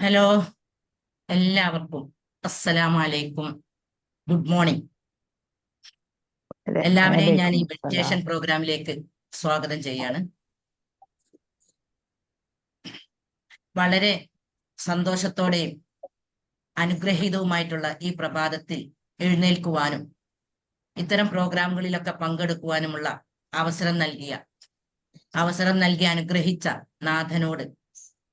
Hello, എല്ലാവർക്കും അസ്സലാമലൈക്കും. Good morning. എല്ലാവരെയും ഞാൻ ഈ വലൈക്കും മെഡിറ്റേഷൻ സലാം. പ്രോഗ്രാമിലേക്ക് സ്വാഗതം ചെയ്യാണ്. വളരെ സന്തോഷത്തോടെയും അനുഗ്രഹീതവുമായിട്ടുള്ള ഈ പ്രഭാതത്തിൽ എഴുന്നേൽക്കുവാനും ഇത്തരം പ്രോഗ്രാമുകളിലൊക്കെ പങ്കെടുക്കുവാനുമുള്ള അവസരം നൽകി അനുഗ്രഹിച്ച നാഥനോട്,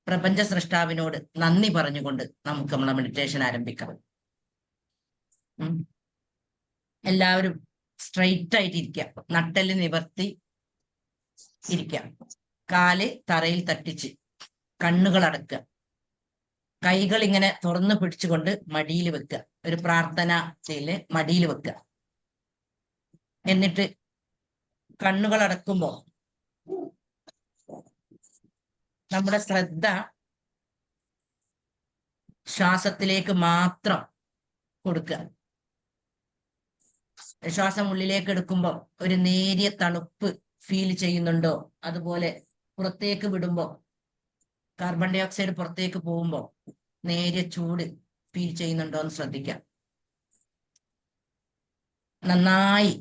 പ്രപഞ്ച സൃഷ്ടാവിനോട് നന്ദി പറഞ്ഞുകൊണ്ട് നമുക്ക് നമ്മളെ മെഡിറ്റേഷൻ ആരംഭിക്കാം. എല്ലാവരും സ്ട്രെയിറ്റ് ആയിട്ട് ഇരിക്കാം, നട്ടെല്ല് നിവർത്തി ഇരിക്കാം, കാല് തറയിൽ തട്ടിച്ച് കണ്ണുകൾ അടക്കുക, കൈകൾ ഇങ്ങനെ തുറന്നു പിടിച്ചുകൊണ്ട് മടിയിൽ വെക്കുക, ഒരു പ്രാർത്ഥനയില് മടിയിൽ വെക്കുക. എന്നിട്ട് കണ്ണുകൾ അടക്കുമ്പോ നമ്മുടെ ശ്രദ്ധ ശ്വാസത്തിലേക്ക് മാത്രം കൊടുക്കുക. ശ്വാസം ഉള്ളിലേക്ക് എടുക്കുമ്പോ ഒരു നേരിയ തണുപ്പ് ഫീൽ ചെയ്യുന്നുണ്ടോ, അതുപോലെ പുറത്തേക്ക് വിടുമ്പോ കാർബൺ ഡൈ ഓക്സൈഡ് പുറത്തേക്ക് പോകുമ്പോ നേരിയ ചൂട് ഫീൽ ചെയ്യുന്നുണ്ടോ എന്ന് ശ്രദ്ധിക്കാം. നന്നായി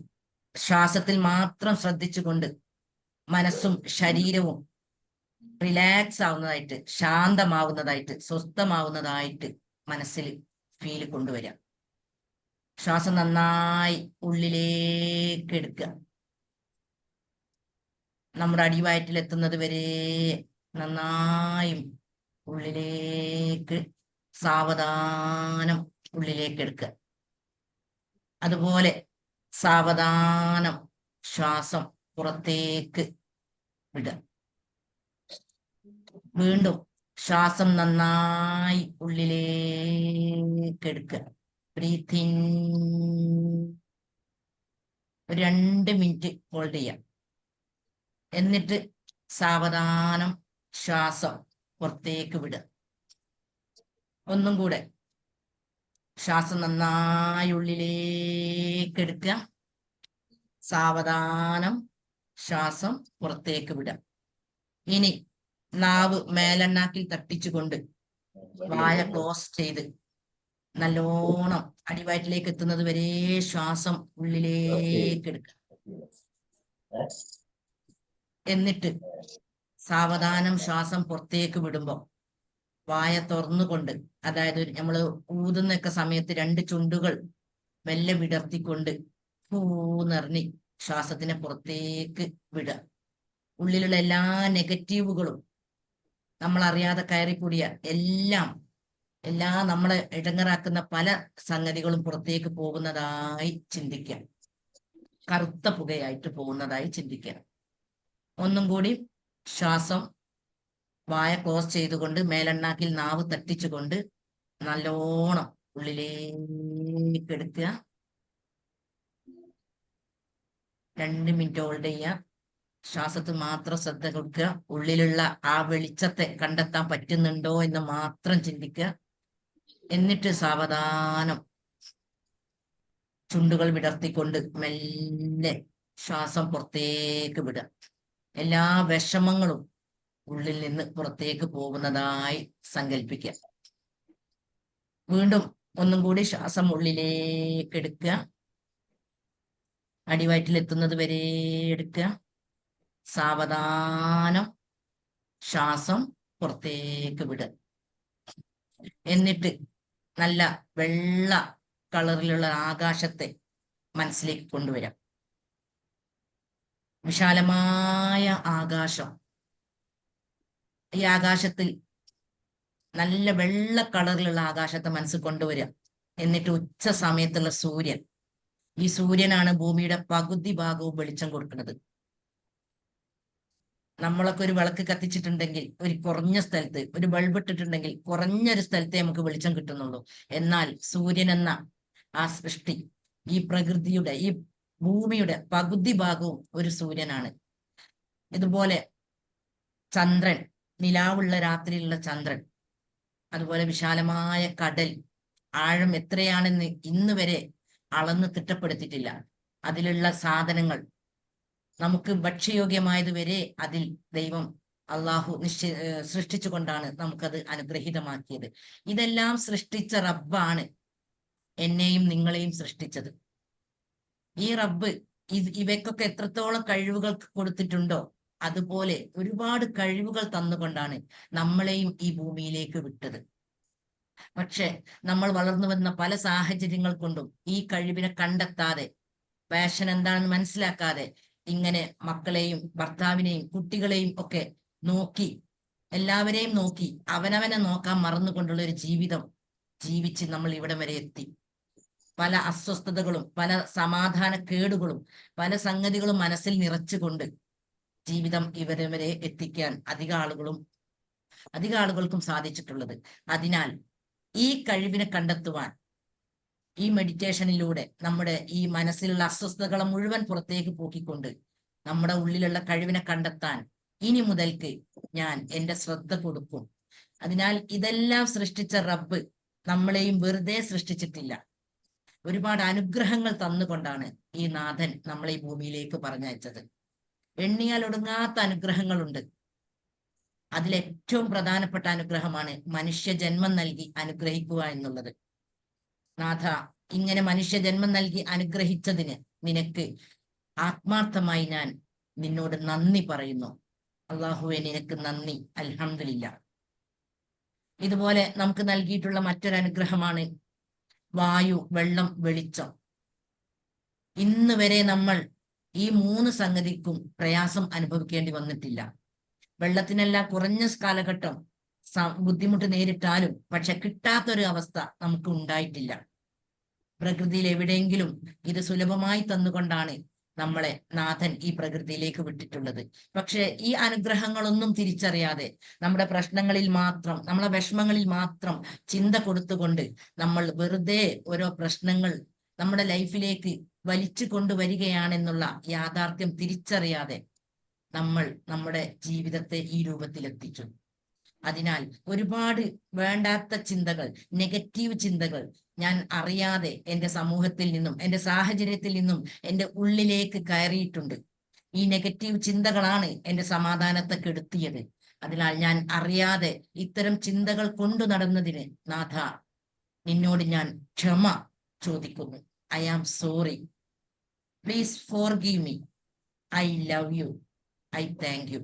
ശ്വാസത്തിൽ മാത്രം ശ്രദ്ധിച്ചുകൊണ്ട് മനസ്സും ശരീരവും റിലാക്സ് ആവുന്നതായിട്ട്, ശാന്തമാവുന്നതായിട്ട്, സ്വസ്ഥമാവുന്നതായിട്ട് മനസ്സിൽ ഫീൽ കൊണ്ടുവരാം. ശ്വാസം നന്നായി ഉള്ളിലേക്ക് എടുക്കുക. നമ്മുടെ അടിവയറ്റിലെത്തുന്നത് വരെ നന്നായും ഉള്ളിലേക്ക് സാവധാനം ഉള്ളിലേക്ക് എടുക്കുക. അതുപോലെ സാവധാനം ശ്വാസം പുറത്തേക്ക് വിടുക. വീണ്ടും ശ്വാസം നന്നായി ഉള്ളിലേക്ക് എടുക്കുക. Breath in. 2 മിനിറ്റ് ഹോൾഡ് ചെയ്യാം. എന്നിട്ട് സാവധാനം ശ്വാസം പുറത്തേക്ക് വിടുക. ഒന്നും കൂടെ ശ്വാസം നന്നായി ഉള്ളിലേക്ക് എടുക്കുക. സാവധാനം ശ്വാസം പുറത്തേക്ക് വിടുക. ഇനി നാവ് മേലെണ്ണാക്കിൽ തട്ടിച്ചുകൊണ്ട് വായ ക്ലോസ് ചെയ്ത് നല്ലോണം അടിവയറ്റിലേക്ക് എത്തുന്നത് വരെ ശ്വാസം ഉള്ളിലേക്ക് എടുക്കുക. എന്നിട്ട് സാവധാനം ശ്വാസം പുറത്തേക്ക് വിടുമ്പോ വായ തുറന്നുകൊണ്ട്, അതായത് നമ്മൾ ഊതുന്നൊക്കെ സമയത്ത് 2 ചുണ്ടുകൾ മെല്ലെ വിടർത്തിക്കൊണ്ട് പൂന്നിറങ്ങി ശ്വാസത്തിനെ പുറത്തേക്ക് വിടുക. ഉള്ളിലുള്ള എല്ലാ നെഗറ്റീവുകളും, നമ്മൾ അറിയാതെ കയറിക്കൂടിയ എല്ലാം നമ്മളെ ഇടങ്ങറാക്കുന്ന പല സംഗതികളും പുറത്തേക്ക് പോകുന്നതായി ചിന്തിക്കാം. കറുത്ത പുകയായിട്ട് പോകുന്നതായി ചിന്തിക്കാം. ഒന്നും കൂടി ശ്വാസം വായ ക്ലോസ് ചെയ്തുകൊണ്ട് മേലെണ്ണാക്കിൽ നാവ് തട്ടിച്ചുകൊണ്ട് നല്ലോണം ഉള്ളിലേക്ക് എടുക്കുക. 2 മിനിറ്റ് ഹോൾഡ് ചെയ്യുക. ശ്വാസത്തിൽ മാത്രം ശ്രദ്ധ കൊടുക്കുക. ഉള്ളിലുള്ള ആ വെളിച്ചത്തെ കണ്ടെത്താൻ പറ്റുന്നുണ്ടോ എന്ന് മാത്രം ചിന്തിക്കുക. എന്നിട്ട് സാവധാനം ചുണ്ടുകൾ വിടർത്തിക്കൊണ്ട് മെല്ലെ ശ്വാസം പുറത്തേക്ക് വിടുക. എല്ലാ വിഷമങ്ങളും ഉള്ളിൽ നിന്ന് പുറത്തേക്ക് പോകുന്നതായി സങ്കല്പിക്കുക. വീണ്ടും ഒന്നും കൂടി ശ്വാസം ഉള്ളിലേക്ക് എടുക്കുക. അടിവയറ്റിലെത്തുന്നത് വരെ എടുക്കുക. സാവധാനം ശ്വാസം പുറത്തേക്ക് വിടുക. എന്നിട്ട് നല്ല വെള്ള കളറിലുള്ള ആകാശത്തെ മനസ്സിലേക്ക് കൊണ്ടുവരാം. വിശാലമായ ആകാശം. ഈ ആകാശത്തിൽ നല്ല വെള്ള കളറിലുള്ള ആകാശത്തെ മനസ്സിൽ കൊണ്ടുവരിക. എന്നിട്ട് ഉച്ച സമയത്തുള്ള സൂര്യൻ, ഈ സൂര്യനാണ് ഭൂമിയുടെ പകുതി ഭാഗവും വെളിച്ചം കൊടുക്കുന്നത്. നമ്മളൊക്കെ ഒരു വിളക്ക് കത്തിച്ചിട്ടുണ്ടെങ്കിൽ ഒരു കുറഞ്ഞ സ്ഥലത്ത്, ഒരു ബൾബ് ഇട്ടിട്ടുണ്ടെങ്കിൽ കുറഞ്ഞൊരു സ്ഥലത്തേ നമുക്ക് വെളിച്ചം കിട്ടുന്നുള്ളൂ. എന്നാൽ സൂര്യൻ എന്ന ആ സൃഷ്ടി, ഈ പ്രകൃതിയുടെ, ഈ ഭൂമിയുടെ പകുതി ഭാഗവും ഒരു സൂര്യനാണ്. ഇതുപോലെ ചന്ദ്രൻ, നിലാവുള്ള രാത്രിയിലുള്ള ചന്ദ്രൻ, അതുപോലെ വിശാലമായ കടൽ, ആഴം എത്രയാണെന്ന് ഇന്ന് വരെ അളന്ന് തിട്ടപ്പെടുത്തിയിട്ടില്ല. അതിലുള്ള സാധനങ്ങൾ, നമുക്ക് ഭക്ഷ്യയോഗ്യമായത് വരെ അതിൽ ദൈവം അള്ളാഹു സൃഷ്ടിച്ചുകൊണ്ടാണ് നമുക്കത് അനുഗ്രഹീതമാക്കിയത്. ഇതെല്ലാം സൃഷ്ടിച്ച റബ്ബാണ് എന്നെയും നിങ്ങളെയും സൃഷ്ടിച്ചത്. ഈ റബ്ബ് ഇവയ്ക്കൊക്കെ എത്രത്തോളം കഴിവുകൾ കൊടുത്തിട്ടുണ്ടോ അതുപോലെ ഒരുപാട് കഴിവുകൾ തന്നുകൊണ്ടാണ് നമ്മളെയും ഈ ഭൂമിയിലേക്ക് വിട്ടത്. പക്ഷെ നമ്മൾ വളർന്നു വന്ന പല സാഹചര്യങ്ങൾ കൊണ്ടും ഈ കഴിവിനെ കണ്ടെത്താതെ, പാഷൻ എന്താണെന്ന് മനസ്സിലാക്കാതെ, ഇങ്ങനെ മക്കളെയും ഭർത്താവിനെയും കുട്ടികളെയും ഒക്കെ നോക്കി, എല്ലാവരെയും നോക്കി അവനവനെ നോക്കാൻ മറന്നുകൊണ്ടുള്ള ഒരു ജീവിതം ജീവിച്ച് നമ്മൾ ഇവിടം വരെ എത്തി. പല അസ്വസ്ഥതകളും പല സമാധാനക്കേടുകളും പല സംഗതികളും മനസ്സിൽ നിറച്ചുകൊണ്ട് ജീവിതം ഇവരെ വരെ എത്തിക്കാൻ അധിക ആളുകൾക്കും സാധിച്ചിട്ടുള്ളത്. അതിനാൽ ഈ കഴിവിനെ കണ്ടെത്തുവാൻ ഈ മെഡിറ്റേഷനിലൂടെ നമ്മുടെ ഈ മനസ്സിലുള്ള അസ്വസ്ഥതകളെ മുഴുവൻ പുറത്തേക്ക് പോക്കിക്കൊണ്ട് നമ്മുടെ ഉള്ളിലുള്ള കഴിവിനെ കണ്ടെത്താൻ ഇനി മുതൽക്ക് ഞാൻ എൻ്റെ ശ്രദ്ധ കൊടുക്കും. അതിനാൽ ഇതെല്ലാം സൃഷ്ടിച്ച റബ്ബ് നമ്മളെയും വെറുതെ സൃഷ്ടിച്ചിട്ടില്ല. ഒരുപാട് അനുഗ്രഹങ്ങൾ തന്നുകൊണ്ടാണ് ഈ നാഥൻ നമ്മളെ ഈ ഭൂമിയിലേക്ക് പറഞ്ഞയച്ചത്. എണ്ണിയാൽ ഒടുങ്ങാത്ത അനുഗ്രഹങ്ങളുണ്ട്. അതിലേറ്റവും പ്രധാനപ്പെട്ട അനുഗ്രഹമാണ് മനുഷ്യ ജന്മം നൽകി അനുഗ്രഹിക്കുക എന്നുള്ളത്. നാഥ, ഇങ്ങനെ മനുഷ്യ ജന്മം നൽകി അനുഗ്രഹിച്ചതിന് നിനക്ക് ആത്മാർത്ഥമായി ഞാൻ നിന്നോട് നന്ദി പറയുന്നു. അള്ളാഹുവെ, നിനക്ക് നന്ദി, അൽഹംദുലില്ലാ. ഇതുപോലെ നമുക്ക് നൽകിയിട്ടുള്ള മറ്റൊരു അനുഗ്രഹമാണ് വായു, വെള്ളം, വെളിച്ചം. ഇന്ന് വരെ നമ്മൾ ഈ 3 സംഗതിക്കും പ്രയാസം അനുഭവിക്കേണ്ടി വന്നിട്ടില്ല. വെള്ളത്തിനെല്ലാം കുറഞ്ഞ കാലഘട്ടം ബുദ്ധിമുട്ട് നേരിട്ടാലും പക്ഷെ കിട്ടാത്തൊരു അവസ്ഥ നമുക്ക് ഉണ്ടായിട്ടില്ല. പ്രകൃതിയിൽ എവിടെയെങ്കിലും ഇത് സുലഭമായി തന്നുകൊണ്ടാണ് നമ്മളെ നാഥൻ ഈ പ്രകൃതിയിലേക്ക് വിട്ടിട്ടുള്ളത്. പക്ഷെ ഈ അനുഗ്രഹങ്ങളൊന്നും തിരിച്ചറിയാതെ നമ്മുടെ പ്രശ്നങ്ങളിൽ മാത്രം, നമ്മളെ വിഷമങ്ങളിൽ മാത്രം ചിന്ത കൊടുത്തുകൊണ്ട് നമ്മൾ വെറുതെ ഓരോ പ്രശ്നങ്ങൾ നമ്മുടെ ലൈഫിലേക്ക് വലിച്ചു കൊണ്ടുവരികയാണെന്നുള്ള യാഥാർത്ഥ്യം തിരിച്ചറിയാതെ നമ്മൾ നമ്മുടെ ജീവിതത്തെ ഈ രൂപത്തിലെത്തിച്ചു. അതിനാൽ ഒരുപാട് വേണ്ടാത്ത ചിന്തകൾ, നെഗറ്റീവ് ചിന്തകൾ ഞാൻ അറിയാതെ എൻ്റെ സമൂഹത്തിൽ നിന്നും എൻ്റെ സാഹചര്യത്തിൽ നിന്നും എൻ്റെ ഉള്ളിലേക്ക് കയറിയിട്ടുണ്ട്. ഈ നെഗറ്റീവ് ചിന്തകളാണ് എൻ്റെ സമാധാനത്തെ കെടുത്തിയത്. അതിനാൽ ഞാൻ അറിയാതെ ഇത്തരം ചിന്തകൾ കൊണ്ടു നടന്നതിന് നാഥ, നിന്നോട് ഞാൻ ക്ഷമ ചോദിക്കുന്നു. I am sorry. Please forgive me. I love you. I thank you.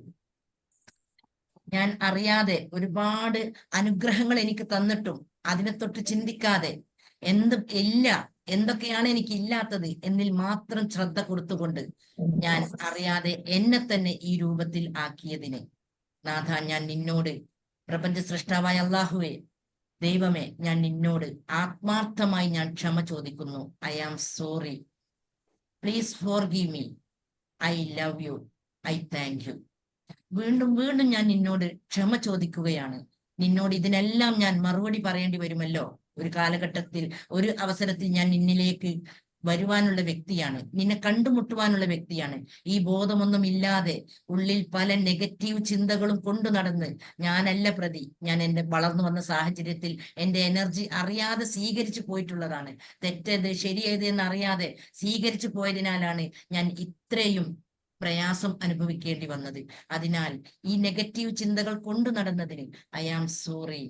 ഞാൻ അറിയാതെ ഒരുപാട് അനുഗ്രഹങ്ങൾ എനിക്ക് തന്നിട്ടും അതിനെ തൊട്ട് ചിന്തിക്കാതെ എന്തൊക്കെയാണ് എനിക്ക് ഇല്ലാത്തത് എന്നിൽ മാത്രം ശ്രദ്ധ കൊടുത്തുകൊണ്ട് ഞാൻ അറിയാതെ എന്നെ തന്നെ ഈ രൂപത്തിൽ ആക്കിയതിന് നാഥ, ഞാൻ നിന്നോട്, പ്രപഞ്ച സൃഷ്ടാവായ അള്ളാഹുവേ, ദൈവമേ, ഞാൻ നിന്നോട് ആത്മാർത്ഥമായി ഞാൻ ക്ഷമ ചോദിക്കുന്നു. I am sorry. Please forgive me. I love you. I thank you. വീണ്ടും വീണ്ടും ഞാൻ നിന്നോട് ക്ഷമ ചോദിക്കുകയാണ്. നിന്നോട് ഇതിനെല്ലാം ഞാൻ മറുപടി പറയേണ്ടി വരുമല്ലോ. ഒരു കാലഘട്ടത്തിൽ, ഒരു അവസരത്തിൽ ഞാൻ നിന്നിലേക്ക് വരുവാനുള്ള വ്യക്തിയാണ്, നിന്നെ കണ്ടുമുട്ടുവാനുള്ള വ്യക്തിയാണ്. ഈ ബോധമൊന്നും ഇല്ലാതെ ഉള്ളിൽ പല നെഗറ്റീവ് ചിന്തകളും കൊണ്ടു നടന്ന് ഞാനല്ല പ്രതി, ഞാൻ എൻ്റെ വളർന്നു വന്ന സാഹചര്യത്തിൽ എൻ്റെ എനർജി അറിയാതെ സ്വീകരിച്ചു പോയിട്ടുള്ളതാണ്. തെറ്റേത് ശരിയേത് എന്ന് അറിയാതെ സ്വീകരിച്ചു പോയതിനാലാണ് ഞാൻ ഇത്രയും പ്രയാസം അനുഭവിക്കേണ്ടി വന്നത്. അതിനാൽ ഈ നെഗറ്റീവ് ചിന്തകൾ കൊണ്ടു നടന്നതിന് I am sorry.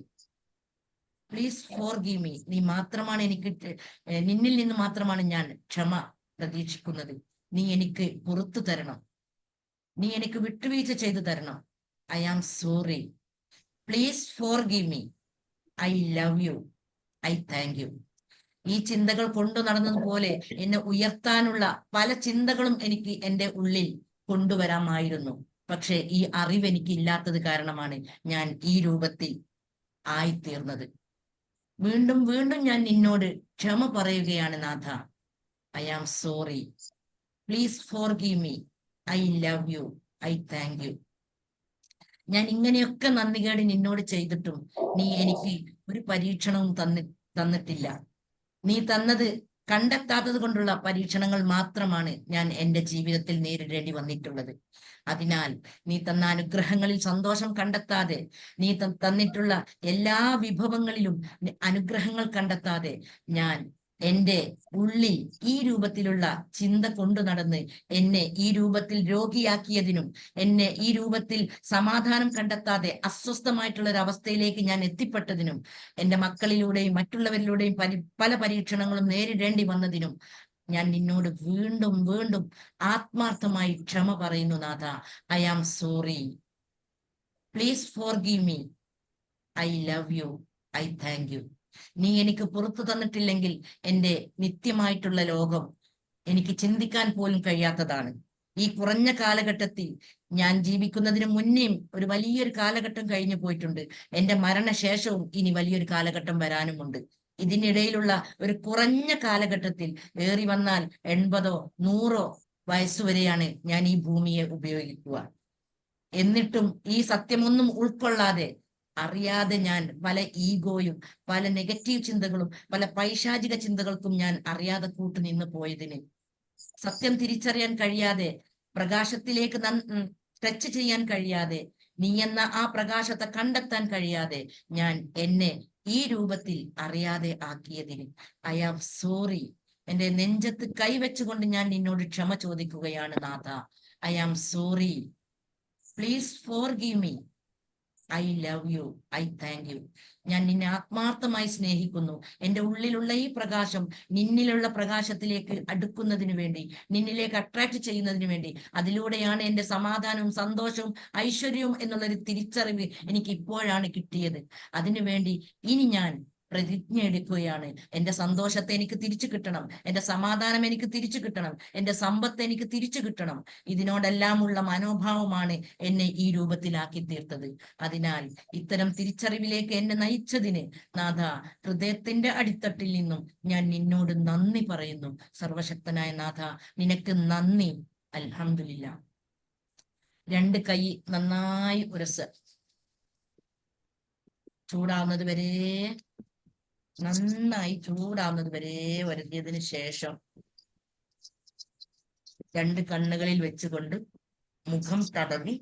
Please forgive me. നിന്നിൽ നിന്ന് മാത്രമാണ് ഞാൻ ക്ഷമ പ്രതീക്ഷിക്കുന്നത്. നീ എനിക്ക് പുറത്തു തരണം. നീ എനിക്ക് വിട്ടുവീഴ്ച ചെയ്തു തരണം. I am sorry. Please forgive me. I love you. I thank you. ഈ ചിന്തകൾ കൊണ്ടു നടന്നതുപോലെ എന്നെ ഉയർത്താനുള്ള പല ചിന്തകളും എനിക്ക് എൻ്റെ ഉള്ളിൽ കൊണ്ടുവരാമായിരുന്നു. പക്ഷെ ഈ അറിവ് എനിക്ക് ഇല്ലാത്തത് കാരണമാണ് ഞാൻ ഈ രൂപത്തിൽ ആയിത്തീർന്നത്. വീണ്ടും വീണ്ടും ഞാൻ നിന്നോട് ക്ഷമ പറയുകയാണ് നാഥ. I am sorry. Please forgive me. I love you. I thank you. ഞാൻ ഇങ്ങനെയൊക്കെ നന്ദികേട് നിന്നോട് ചെയ്തിട്ടും നീ എനിക്ക് ഒരു പരീക്ഷണവും തന്നിട്ടില്ല. നീ തന്നത് കണ്ടെത്താത്തത് കൊണ്ടുള്ള പരീക്ഷണങ്ങൾ മാത്രമാണ് ഞാൻ എൻ്റെ ജീവിതത്തിൽ നേരിടേണ്ടി വന്നിട്ടുള്ളത്. അതിനാൽ നീ തന്ന അനുഗ്രഹങ്ങളിൽ സന്തോഷം കണ്ടെത്താതെ, നീ തന്നിട്ടുള്ള എല്ലാ വിഭവങ്ങളിലും അനുഗ്രഹങ്ങൾ കണ്ടെത്താതെ ഞാൻ എന്റെ ഉള്ളിൽ ഈ രൂപത്തിലുള്ള ചിന്ത കൊണ്ടു നടന്ന് എന്നെ ഈ രൂപത്തിൽ രോഗിയാക്കിയതിനും എന്നെ ഈ രൂപത്തിൽ സമാധാനം കണ്ടെത്താതെ അസ്വസ്ഥമായിട്ടുള്ള ഒരു അവസ്ഥയിലേക്ക് ഞാൻ എത്തിപ്പെട്ടതിനും എന്റെ മക്കളിലൂടെയും മറ്റുള്ളവരിലൂടെയും പല പരീക്ഷണങ്ങളും നേരിടേണ്ടി വന്നതിനും ഞാൻ നിന്നോട് വീണ്ടും വീണ്ടും ആത്മാർത്ഥമായി ക്ഷമ പറയുന്നു നാഥ. I am sorry. Please forgive me. I love you. I thank you. നീ എനിക്ക് പുറത്തു തന്നിട്ടില്ലെങ്കിൽ എൻ്റെ നിത്യമായിട്ടുള്ള ലോകം എനിക്ക് ചിന്തിക്കാൻ പോലും കഴിയാത്തതാണ്. ഈ കുറഞ്ഞ കാലഘട്ടത്തിൽ ഞാൻ ജീവിക്കുന്നതിന് മുന്നേയും ഒരു വലിയൊരു കാലഘട്ടം കഴിഞ്ഞു പോയിട്ടുണ്ട്. എൻ്റെ മരണശേഷവും ഇനി വലിയൊരു കാലഘട്ടം വരാനുമുണ്ട്. ഇതിനിടയിലുള്ള ഒരു കുറഞ്ഞ കാലഘട്ടത്തിൽ ഏറി വന്നാൽ 80 100 വയസ്സുവരെയാണ് ഞാൻ ഈ ഭൂമിയെ ഉപയോഗിക്കുക. എന്നിട്ടും ഈ സത്യമൊന്നും ഉൾക്കൊള്ളാതെ അറിയാതെ ഞാൻ പല ഈഗോയും പല നെഗറ്റീവ് ചിന്തകളും പല പൈശാചിക ചിന്തകൾക്കും ഞാൻ അറിയാതെ കൂട്ടുനിന്ന് പോയതിന് സത്യം തിരിച്ചറിയാൻ കഴിയാതെ പ്രകാശത്തിലേക്ക് ടച്ച് ചെയ്യാൻ കഴിയാതെ നീ എന്ന ആ പ്രകാശത്തെ കണ്ടെത്താൻ കഴിയാതെ ഞാൻ എന്നെ ഈ രൂപത്തിൽ അറിയാതെ ആക്കിയതിന് ഐ ആം സോറി. എന്റെ നെഞ്ചത്ത് കൈവച്ചുകൊണ്ട് ഞാൻ നിന്നോട് ക്ഷമ ചോദിക്കുകയാണ് നാഥ. I am sorry. Please forgive me. I love you. I thank you. ഞാൻ നിന്നെ ആത്മാർത്ഥമായി സ്നേഹിക്കുന്നു. എൻ്റെ ഉള്ളിലുള്ള ഈ പ്രകാശം നിന്നിലുള്ള പ്രകാശത്തിലേക്ക് അടുക്കുന്നതിന് വേണ്ടി, നിന്നിലേക്ക് അട്രാക്ട് ചെയ്യുന്നതിന് വേണ്ടി, അതിലൂടെയാണ് എൻ്റെ സമാധാനവും സന്തോഷവും ഐശ്വര്യവും എന്നുള്ളൊരു തിരിച്ചറിവ് എനിക്ക് ഇപ്പോഴാണ് കിട്ടിയത്. അതിനുവേണ്ടി ഇനി ഞാൻ പ്രതിജ്ഞ എടുക്കുകയാണ്. എൻ്റെ സന്തോഷത്തെ എനിക്ക് തിരിച്ചു കിട്ടണം, എൻ്റെ സമാധാനം എനിക്ക് തിരിച്ചു കിട്ടണം, എൻ്റെ സമ്പത്ത് എനിക്ക് തിരിച്ചു കിട്ടണം. ഇതിനോടെല്ലാമുള്ള മനോഭാവമാണ് എന്നെ ഈ രൂപത്തിലാക്കി തീർത്തത്. അതിനാൽ ഇത്തരം തിരിച്ചറിവിലേക്ക് എന്നെ നയിച്ചതിന് നാഥ, ഹൃദയത്തിന്റെ അടിത്തട്ടിൽ നിന്നും ഞാൻ നിന്നോട് നന്ദി പറയുന്നു. സർവശക്തനായ നാഥ, നിനക്ക് നന്ദി. അൽഹംദുലില്ലാ. 2 കൈ നന്നായി ഉരസ്, ചൂടാവുന്നത് വരെ നന്നായി ചൂടാവുന്നത് വരെ വരുത്തിയതിന് ശേഷം 2 കണ്ണുകളിൽ വെച്ചുകൊണ്ട് മുഖം തടവി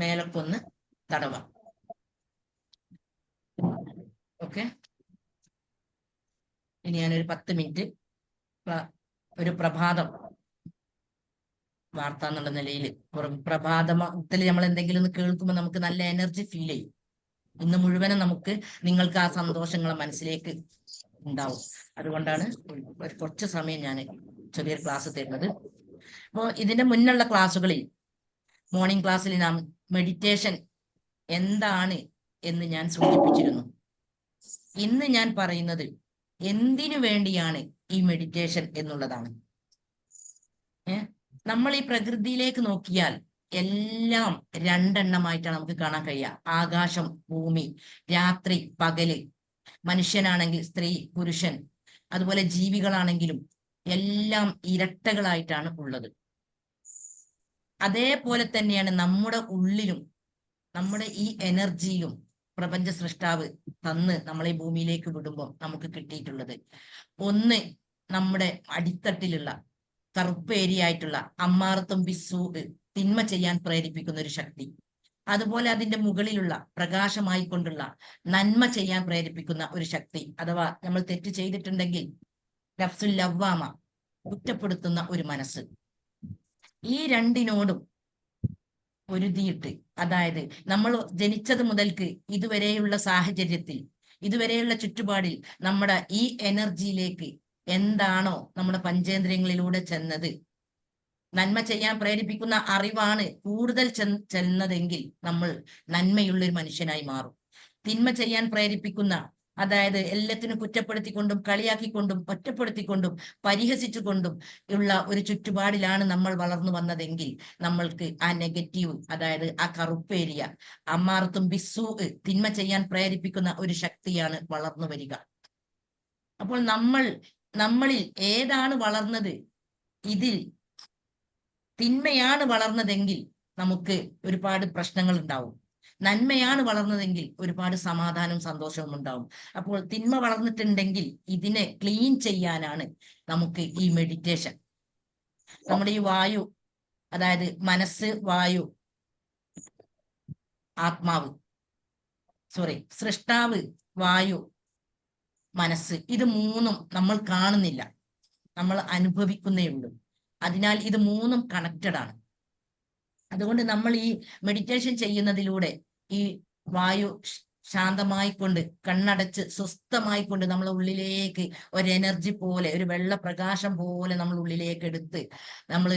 മേലക്കൊന്ന് തടവാം. ഓക്കെ. ഇനി ഞാനൊരു 10 മിനിറ്റ് ഒരു പ്രഭാതം വാർത്ത എന്നുള്ള നിലയിൽ പ്രഭാതത്തിൽ നമ്മൾ എന്തെങ്കിലും ഒന്ന് കേൾക്കുമ്പോൾ നമുക്ക് നല്ല എനർജി ഫീൽ ചെയ്യും. ഇന്ന് മുഴുവനും നമുക്ക് നിങ്ങൾക്ക് ആ സന്തോഷങ്ങളെ മനസ്സിലേക്ക് ഉണ്ടാവും. അതുകൊണ്ടാണ് കുറച്ച് സമയം ഞാൻ ചെറിയൊരു ക്ലാസ് തരുന്നത്. അപ്പോൾ ഇതിന്റെ മുന്നുള്ള ക്ലാസ്സുകളിൽ മോർണിംഗ് ക്ലാസ്സിൽ നാം മെഡിറ്റേഷൻ എന്താണ് എന്ന് ഞാൻ സൂചിപ്പിച്ചിരുന്നു. ഇന്ന് ഞാൻ പറയുന്നത് എന്തിനു വേണ്ടിയാണ് ഈ മെഡിറ്റേഷൻ എന്നുള്ളതാണ്. നമ്മൾ ഈ പ്രകൃതിയിലേക്ക് നോക്കിയാൽ എല്ലാം 2 എണ്ണമായിട്ടാണ് നമുക്ക് കാണാൻ കഴിയുക. ആകാശം, ഭൂമി, രാത്രി, പകല്, മനുഷ്യനാണെങ്കിൽ സ്ത്രീ, പുരുഷൻ, അതുപോലെ ജീവികളാണെങ്കിലും എല്ലാം ഇരട്ടകളായിട്ടാണ് ഉള്ളത്. അതേപോലെ തന്നെയാണ് നമ്മുടെ ഉള്ളിലും നമ്മുടെ ഈ എനർജിയിലും പ്രപഞ്ച സൃഷ്ടാവ് തന്ന് നമ്മളെ ഭൂമിയിലേക്ക് വിടുമ്പോൾ നമുക്ക് കിട്ടിയിട്ടുള്ളത് ഒന്ന് നമ്മുടെ അടിത്തട്ടിലുള്ള കറുപ്പ് ഏരിയ ആയിട്ടുള്ള അമ്മാറത്തും ബിസു, തിന്മ ചെയ്യാൻ പ്രേരിപ്പിക്കുന്ന ഒരു ശക്തി. അതുപോലെ അതിന്റെ മുകളിലുള്ള പ്രകാശമായി കൊണ്ടുള്ള നന്മ ചെയ്യാൻ പ്രേരിപ്പിക്കുന്ന ഒരു ശക്തി, അഥവാ നമ്മൾ തെറ്റ് ചെയ്തിട്ടുണ്ടെങ്കിൽ നഫ്സുൽ ലവ്വാമ, കുറ്റപ്പെടുത്തുന്ന ഒരു മനസ്സ്. ഈ 2നോടും പൊരുതിയിട്ട്, അതായത് നമ്മൾ ജനിച്ചത് മുതൽക്ക് ഇതുവരെയുള്ള സാഹചര്യത്തിൽ, ഇതുവരെയുള്ള ചുറ്റുപാടിൽ നമ്മുടെ ഈ എനർജിയിലേക്ക് എന്താണോ നമ്മുടെ പഞ്ചേന്ദ്രിയങ്ങളിലൂടെ ചെന്നത്, നന്മ ചെയ്യാൻ പ്രേരിപ്പിക്കുന്ന അറിവാണ് കൂടുതൽ ചെന്നതെങ്കിൽ നമ്മൾ നന്മയുള്ളൊരു മനുഷ്യനായി മാറും. തിന്മ ചെയ്യാൻ പ്രേരിപ്പിക്കുന്ന, അതായത് എല്ലാത്തിനും കുറ്റപ്പെടുത്തിക്കൊണ്ടും കളിയാക്കിക്കൊണ്ടും ഒറ്റപ്പെടുത്തിക്കൊണ്ടും പരിഹസിച്ചുകൊണ്ടും ഉള്ള ഒരു ചുറ്റുപാടിലാണ് നമ്മൾ വളർന്നു വന്നതെങ്കിൽ നമ്മൾക്ക് ആ നെഗറ്റീവ്, അതായത് ആ കറുപ്പേരിയ, അമ്മാർത്തും ബിസു, തിന്മ ചെയ്യാൻ പ്രേരിപ്പിക്കുന്ന ഒരു ശക്തിയാണ് വളർന്നു വരിക. അപ്പോൾ നമ്മളിൽ ഏതാണ് വളർന്നത്? ഇതിൽ തിന്മയാണ് വളർന്നതെങ്കിൽ നമുക്ക് ഒരുപാട് പ്രശ്നങ്ങൾ ഉണ്ടാവും. നന്മയാണ് വളർന്നതെങ്കിൽ ഒരുപാട് സമാധാനവും സന്തോഷവും ഉണ്ടാവും. അപ്പോൾ തിന്മ വളർന്നിട്ടുണ്ടെങ്കിൽ ഇതിനെ ക്ലീൻ ചെയ്യാനാണ് നമുക്ക് ഈ മെഡിറ്റേഷൻ. നമ്മുടെ ഈ വായു, അതായത് മനസ്സ്, വായു, ആത്മാവ്, സൃഷ്ടാവ് വായു, മനസ്സ്, ഇത് മൂന്നും നമ്മൾ കാണുന്നില്ല, നമ്മൾ അനുഭവിക്കുന്നേ ഉള്ളൂ. അതിനാൽ ഇത് മൂന്നും കണക്റ്റഡ് ആണ്. അതുകൊണ്ട് നമ്മൾ ഈ മെഡിറ്റേഷൻ ചെയ്യുന്നതിലൂടെ ഈ വായു ശാന്തമായിക്കൊണ്ട് കണ്ണടച്ച് സ്വസ്ഥമായിക്കൊണ്ട് നമ്മളെ ഉള്ളിലേക്ക് ഒരു എനർജി പോലെ, ഒരു വെള്ള പ്രകാശം പോലെ നമ്മൾ ഉള്ളിലേക്ക് എടുത്ത് നമ്മൾ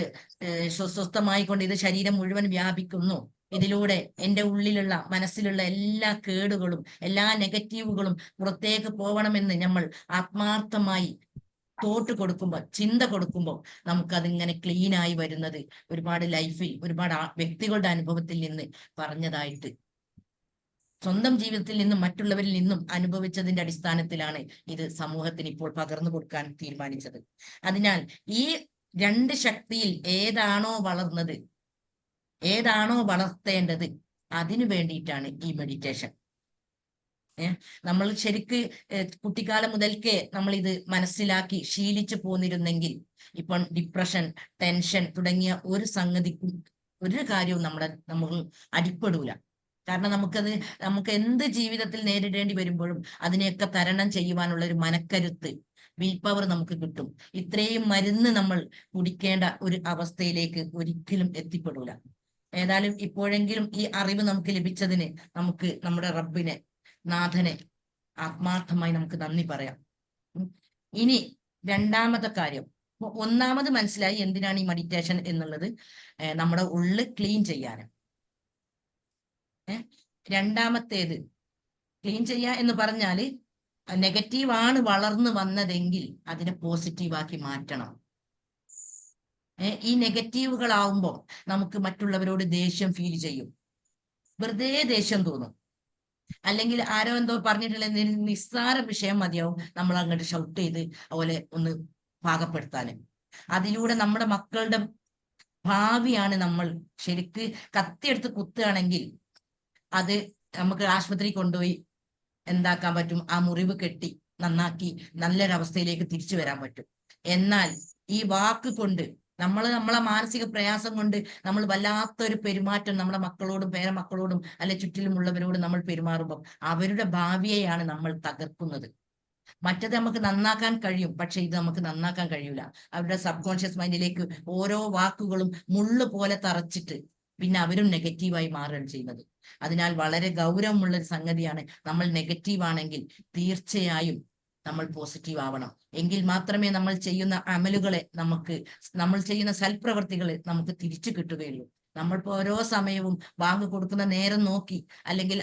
സ്വസ്ഥമായിക്കൊണ്ട് ഇത് ശരീരം മുഴുവൻ വ്യാപിക്കുന്നു. ഇതിലൂടെ എൻ്റെ ഉള്ളിലുള്ള മനസ്സിലുള്ള എല്ലാ കേടുകളും എല്ലാ നെഗറ്റീവുകളും പുറത്തേക്ക് പോകണമെന്ന് നമ്മൾ ആത്മാർത്ഥമായി തോട്ട് കൊടുക്കുമ്പോൾ, ചിന്ത കൊടുക്കുമ്പോൾ നമുക്കതിങ്ങനെ ക്ലീൻ ആയി വരുന്നത് ഒരുപാട് ലൈഫിൽ ഒരുപാട് വ്യക്തികളുടെ അനുഭവത്തിൽ നിന്ന് പറഞ്ഞതായിട്ട്, സ്വന്തം ജീവിതത്തിൽ നിന്നും മറ്റുള്ളവരിൽ നിന്നും അനുഭവിച്ചതിന്റെ അടിസ്ഥാനത്തിലാണ് ഇത് സമൂഹത്തിന് ഇപ്പോൾ പകർന്നു കൊടുക്കാൻ തീരുമാനിച്ചത്. അതിനാൽ ഈ രണ്ട് ശക്തിയിൽ ഏതാണോ വളർന്നത്, ഏതാണോ വളർത്തേണ്ടത്, അതിനു വേണ്ടിയിട്ടാണ് ഈ മെഡിറ്റേഷൻ. നമ്മൾ ശരിക്ക് കുട്ടിക്കാലം മുതൽക്കേ നമ്മൾ ഇത് മനസ്സിലാക്കി ശീലിച്ചു പോന്നിരുന്നെങ്കിൽ ഇപ്പം ഡിപ്രഷൻ, ടെൻഷൻ തുടങ്ങിയ ഒരു സംഗതിക്കും ഒരു കാര്യവും നമ്മൾ അടിപ്പെടൂല. കാരണം നമുക്ക് എന്ത് ജീവിതത്തിൽ നേരിടേണ്ടി വരുമ്പോഴും അതിനെയൊക്കെ തരണം ചെയ്യുവാനുള്ള ഒരു മനക്കരുത്ത്, വിൽ പവർ നമുക്ക് കിട്ടും. ഇത്രയും മരുന്ന് നമ്മൾ കുടിക്കേണ്ട ഒരു അവസ്ഥയിലേക്ക് ഒരിക്കലും എത്തിപ്പെടൂല. ഏതായാലും ഇപ്പോഴെങ്കിലും ഈ അറിവ് നമുക്ക് ലഭിച്ചതിന് നമുക്ക് നമ്മുടെ റബ്ബിനെ, നാഥനെ ആത്മാർത്ഥമായി നമുക്ക് നന്ദി പറയാം. ഇനി രണ്ടാമത്തെ കാര്യം, ഒന്നാമത് മനസ്സിലായി എന്തിനാണ് ഈ മെഡിറ്റേഷൻ എന്നുള്ളത്, നമ്മുടെ ഉള്ളു ക്ലീൻ ചെയ്യാൻ. രണ്ടാമത്തേത് ക്ലീൻ ചെയ്യുക എന്ന് പറഞ്ഞാല് നെഗറ്റീവ് ആണ് വളർന്നു വന്നതെങ്കിൽ അതിനെ പോസിറ്റീവാക്കി മാറ്റണം. ഈ നെഗറ്റീവുകളാവുമ്പോൾ നമുക്ക് മറ്റുള്ളവരോട് ദേഷ്യം ഫീൽ ചെയ്യും, വെറുതെ ദേഷ്യം തോന്നും. അല്ലെങ്കിൽ ആരോ എന്തോ പറഞ്ഞിട്ടുള്ള നിസ്സാര വിഷയം മതിയാവും നമ്മൾ അങ്ങോട്ട് ഷൗട്ട് ചെയ്ത് അതുപോലെ ഒന്ന് പാകപ്പെടുത്താന്. അതിലൂടെ നമ്മുടെ മക്കളുടെ ഭാവിയാണ് നമ്മൾ ശരിക്ക് കത്തിയെടുത്ത് കുത്തുകയാണെങ്കിൽ അത് നമുക്ക് ആശുപത്രി കൊണ്ടുപോയി എന്താക്കാൻ പറ്റും, ആ മുറിവ് കെട്ടി നന്നാക്കി നല്ലൊരവസ്ഥയിലേക്ക് തിരിച്ചു വരാൻ പറ്റും. എന്നാൽ ഈ വാക്ക് കൊണ്ട് നമ്മളെ മാനസിക പ്രയാസം കൊണ്ട് നമ്മൾ വല്ലാത്തൊരു പെരുമാറ്റം നമ്മുടെ മക്കളോടും പേരമക്കളോടും അല്ലെ ചുറ്റിലുമുള്ളവരോടും നമ്മൾ പെരുമാറുമ്പോൾ അവരുടെ ഭാവിയെയാണ് നമ്മൾ തകർക്കുന്നത്. മറ്റത് നമുക്ക് നന്നാക്കാൻ കഴിയും, പക്ഷെ ഇത് നമുക്ക് നന്നാക്കാൻ കഴിയൂല. അവരുടെ സബ് കോൺഷ്യസ് മൈൻഡിലേക്ക് ഓരോ വാക്കുകളും മുള്ളു പോലെ തറച്ചിട്ട് പിന്നെ അവരും നെഗറ്റീവായി മാറുകയാണ് ചെയ്യുന്നത്. അതിനാൽ വളരെ ഗൗരവമുള്ള ഒരു സംഗതിയാണ്, നമ്മൾ നെഗറ്റീവ് ആണെങ്കിൽ തീർച്ചയായും നമ്മൾ പോസിറ്റീവ് ആവണം. എങ്കിൽ മാത്രമേ നമ്മൾ ചെയ്യുന്ന അമലുകളെ നമ്മൾ ചെയ്യുന്ന സൽപ്രവർത്തികളെ നമുക്ക് തിരിച്ചു കിട്ടുകയുള്ളൂ. നമ്മളിപ്പോ ഓരോ സമയവും ബാങ്ക് കൊടുക്കുന്ന നേരം നോക്കി, അല്ലെങ്കിൽ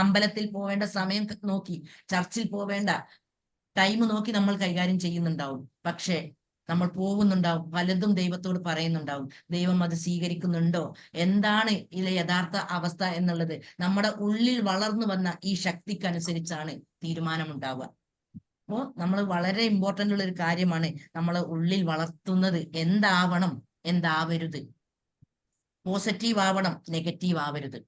അമ്പലത്തിൽ പോവേണ്ട സമയം നോക്കി, ചർച്ചിൽ പോവേണ്ട ടൈം നോക്കി നമ്മൾ കൈകാര്യം ചെയ്യുന്നുണ്ടാവും. പക്ഷേ നമ്മൾ പോകുന്നുണ്ടാവും, പലതും ദൈവത്തോട് പറയുന്നുണ്ടാവും. ദൈവം അത് സ്വീകരിക്കുന്നുണ്ടോ, എന്താണ് ഇതിലെ യഥാർത്ഥ അവസ്ഥ എന്നുള്ളത് നമ്മുടെ ഉള്ളിൽ വളർന്നു വന്ന ഈ ശക്തിക്കനുസരിച്ചാണ് തീരുമാനമുണ്ടാവുക. അപ്പോ നമ്മൾ വളരെ ഇമ്പോർട്ടൻ്റ് ഉള്ള ഒരു കാര്യമാണ് നമ്മളെ ഉള്ളിൽ വളർത്തുന്നത് എന്താവണം, എന്താവരുത്. പോസിറ്റീവ് ആവണം, നെഗറ്റീവ് ആവരുത്.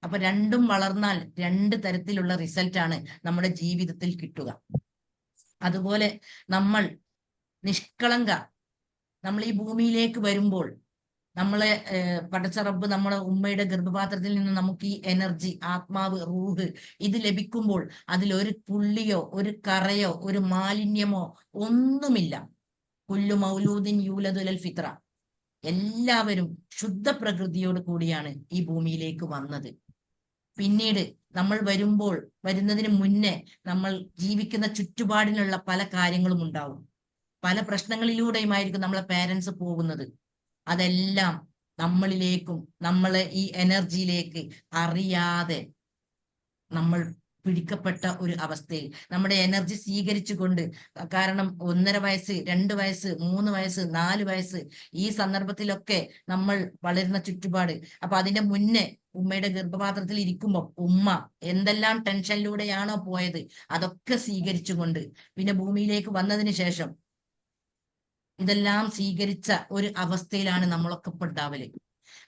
അപ്പൊ രണ്ടും വളർന്നാൽ രണ്ട് തരത്തിലുള്ള റിസൾട്ടാണ് നമ്മുടെ ജീവിതത്തിൽ കിട്ടുക. അതുപോലെ നമ്മൾ നിഷ്കളങ്ക, നമ്മൾ ഈ ഭൂമിയിലേക്ക് വരുമ്പോൾ നമ്മളെ പടച്ച റബ്ബ് നമ്മളെ ഉമ്മയുടെ ഗർഭപാത്രത്തിൽ നിന്ന് നമുക്ക് ഈ എനർജി, ആത്മാവ്, റൂഹ് ഇത് ലഭിക്കുമ്പോൾ അതിലൊരു പുള്ളിയോ ഒരു കറയോ ഒരു മാലിന്യമോ ഒന്നുമില്ല. കുല്ലു മൗലൂദിൻ യൂലദുൽ ഫിത്ര, എല്ലാവരും ശുദ്ധ പ്രകൃതിയോട് കൂടിയാണ് ഈ ഭൂമിയിലേക്ക് വന്നത്. പിന്നീട് നമ്മൾ വരുന്നതിന് മുന്നേ നമ്മൾ ജീവിക്കുന്ന ചുറ്റുപാടിനുള്ള പല കാര്യങ്ങളും ഉണ്ടാവും. പല പ്രശ്നങ്ങളിലൂടെയുമായിരിക്കും നമ്മളെ പേരൻസ് പോകുന്നത്. അതെല്ലാം നമ്മളിലേക്കും നമ്മളെ ഈ എനർജിയിലേക്ക് അറിയാതെ നമ്മൾ പിടിക്കപ്പെട്ട ഒരു അവസ്ഥയിൽ നമ്മുടെ എനർജി സ്വീകരിച്ചുകൊണ്ട്, കാരണം 1.5 വയസ്സ് 2 വയസ്സ് 3 വയസ്സ് 4 വയസ്സ് ഈ സന്ദർഭത്തിലൊക്കെ നമ്മൾ വളരുന്ന ചുറ്റുപാട്. അപ്പൊ അതിന്റെ മുന്നേ ഉമ്മയുടെ ഗർഭപാത്രത്തിൽ ഇരിക്കുമ്പോൾ ഉമ്മ എന്തെല്ലാം ടെൻഷനിലൂടെയാണോ പോയത് അതൊക്കെ സ്വീകരിച്ചുകൊണ്ട് പിന്നെ ഭൂമിയിലേക്ക് വന്നതിന് ശേഷം ഇതെല്ലാം സ്വീകരിച്ച ഒരു അവസ്ഥയിലാണ് നമ്മളൊക്കെ ഇപ്പൊ ഉണ്ടാവല്.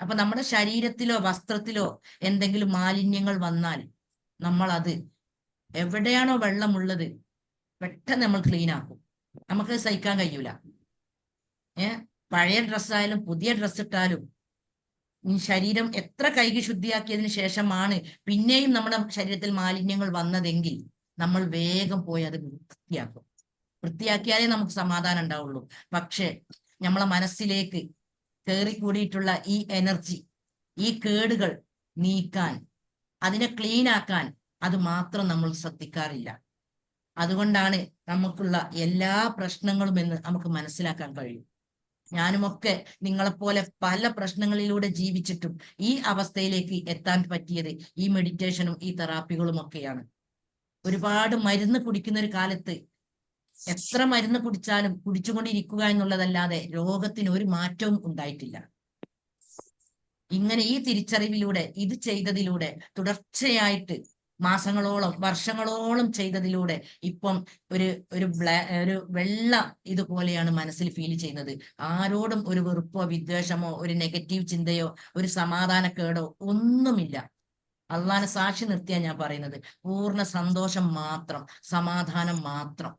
അപ്പൊ നമ്മുടെ ശരീരത്തിലോ വസ്ത്രത്തിലോ എന്തെങ്കിലും മാലിന്യങ്ങൾ വന്നാൽ നമ്മൾ അത് എവിടെയാണോ വെള്ളമുള്ളത് പെട്ടെന്ന് നമ്മൾ ക്ലീൻ ആക്കും. നമുക്ക് സഹിക്കാൻ കഴിയൂല. പഴയ ഡ്രസ്സായാലും പുതിയ ഡ്രസ്സ് ഇട്ടാലും ശരീരം എത്ര കഴുകി ശുദ്ധിയാക്കിയതിന് ശേഷമാണ് പിന്നെയും നമ്മുടെ ശരീരത്തിൽ മാലിന്യങ്ങൾ വന്നതെങ്കിൽ നമ്മൾ വേഗം പോയി അത് വൃത്തിയാക്കും. വൃത്തിയാക്കിയാലേ നമുക്ക് സമാധാനം ഉണ്ടാവുള്ളൂ. പക്ഷെ നമ്മളെ മനസ്സിലേക്ക് കയറിക്കൂടിയിട്ടുള്ള ഈ എനർജി, ഈ കേടുകൾ നീക്കാൻ, അതിനെ ക്ലീൻ ആക്കാൻ അത് മാത്രം നമ്മൾ ശ്രദ്ധിക്കാറില്ല. അതുകൊണ്ടാണ് നമുക്കുള്ള എല്ലാ പ്രശ്നങ്ങളും എന്ന് നമുക്ക് മനസ്സിലാക്കാൻ കഴിയും. ഞാനുമൊക്കെ നിങ്ങളെപ്പോലെ പല പ്രശ്നങ്ങളിലൂടെ ജീവിച്ചിട്ടും ഈ അവസ്ഥയിലേക്ക് എത്താൻ പറ്റിയത് ഈ മെഡിറ്റേഷനും ഈ തെറാപ്പികളും ഒക്കെയാണ്. ഒരുപാട് മരുന്ന് കുടിക്കുന്ന ഒരു കാലത്ത് എത്ര മരുന്ന് കുടിച്ചാലും കുടിച്ചുകൊണ്ടിരിക്കുക എന്നുള്ളതല്ലാതെ രോഗത്തിന് ഒരു മാറ്റവും ഉണ്ടായിട്ടില്ല. ഇങ്ങനെ ഈ തിരിച്ചറിവിലൂടെ, ഇത് ചെയ്തതിലൂടെ, തുടർച്ചയായിട്ട് മാസങ്ങളോളം വർഷങ്ങളോളം ചെയ്തതിലൂടെ ഇപ്പം ഒരു ഒരു വെള്ള ഇതുപോലെയാണ് മനസ്സിൽ ഫീൽ ചെയ്യുന്നത്. ആരോടും ഒരു വെറുപ്പോ വിദ്വേഷമോ ഒരു നെഗറ്റീവ് ചിന്തയോ ഒരു സമാധാനക്കേടോ ഒന്നുമില്ല. അള്ളാനെ സാക്ഷി നിർത്തിയാ ഞാൻ പറയുന്നത്. പൂർണ്ണ സന്തോഷം മാത്രം, സമാധാനം മാത്രം.